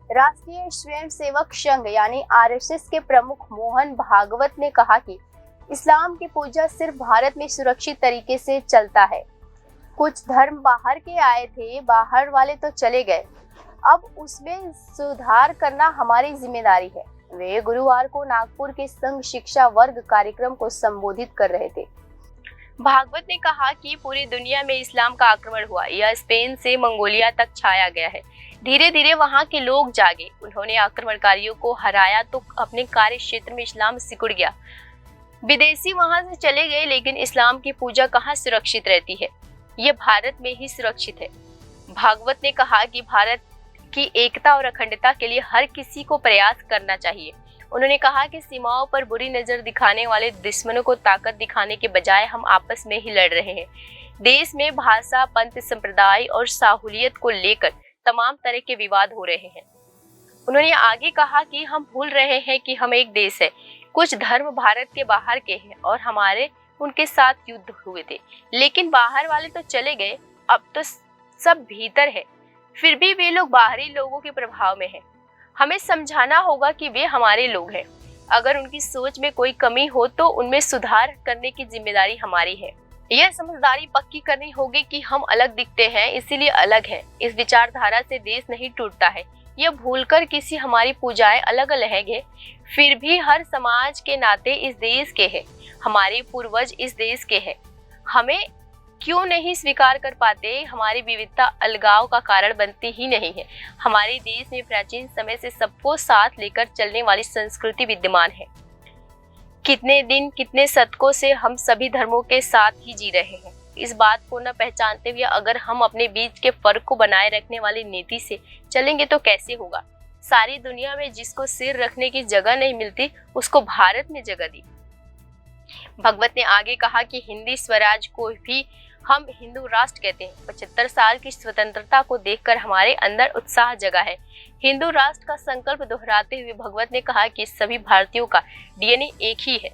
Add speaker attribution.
Speaker 1: राष्ट्रीय स्वयंसेवक संघ यानी आरएसएस के प्रमुख मोहन भागवत ने कहा कि इस्लाम की पूजा सिर्फ भारत में सुरक्षित तरीके से चलता है। कुछ धर्म बाहर के आए थे, बाहर वाले तो चले गए, अब उसमें सुधार करना हमारी जिम्मेदारी है। वे गुरुवार को नागपुर के संघ शिक्षा वर्ग कार्यक्रम को संबोधित कर रहे थे। भागवत ने कहा कि पूरी दुनिया में इस्लाम का आक्रमण हुआ, यह स्पेन से मंगोलिया तक छाया गया है। धीरे धीरे वहां के लोग जागे, उन्होंने आक्रमणकारियों को हराया तो अपने कार्य क्षेत्र में इस्लाम सिकुड़ गया। विदेशी वहां से चले गए, लेकिन इस्लाम की पूजा कहाँ सुरक्षित रहती है? ये भारत में ही सुरक्षित है। भागवत ने कहा कि भारत की एकता और अखंडता के लिए हर किसी को प्रयास करना चाहिए। उन्होंने कहा कि सीमाओं पर बुरी नजर दिखाने वाले दुश्मनों को ताकत दिखाने के बजाय हम आपस में ही लड़ रहे हैं। देश में भाषा, पंथ, संप्रदाय और साहूलियत को लेकर तमाम तरह के विवाद हो रहे हैं। उन्होंने आगे कहा कि हम भूल रहे हैं कि हम एक देश है। कुछ धर्म भारत के बाहर के हैं और हमारे उनके साथ युद्ध हुए थे, लेकिन बाहर वाले तो चले गए, अब तो सब भीतर है। फिर भी वे लोग बाहरी लोगों के प्रभाव में हैं। हमें समझाना होगा कि वे हमारे लोग हैं। अगर उनकी सोच में कोई कमी हो तो उनमें सुधार करने की जिम्मेदारी हमारी है। यह समझदारी पक्की करनी होगी कि हम अलग दिखते हैं, इसीलिए अलग हैं। इस विचारधारा से देश नहीं टूटता है। यह भूलकर किसी हमारी पूजाएं अलग अलग है, फिर भी हर समाज के नाते इस देश के हैं। हमारे पूर्वज इस देश के हैं। हमें क्यों नहीं स्वीकार कर पाते? हमारी विविधता अलगाव का कारण बनती ही नहीं है। हमारे देश में प्राचीन समय से सबको साथ लेकर चलने वाली संस्कृति विद्यमान है। कितने दिन, कितने शतकों से हम सभी धर्मों के साथ ही जी रहे हैं। इस बात को न पहचानते हुए अगर हम अपने बीच के फर्क को बनाए रखने वाली नीति से चलेंगे तो कैसे होगा? सारी दुनिया में जिसको सिर रखने की जगह नहीं मिलती, उसको भारत ने जगह दी। भगवत ने आगे कहा कि हिंदी स्वराज को भी हम हिंदू राष्ट्र कहते हैं। 75 साल की स्वतंत्रता को देखकर हमारे अंदर उत्साह जगा है। हिंदू राष्ट्र का संकल्प दोहराते हुए भगवत ने कहा कि सभी भारतीयों का डीएनए एक ही है।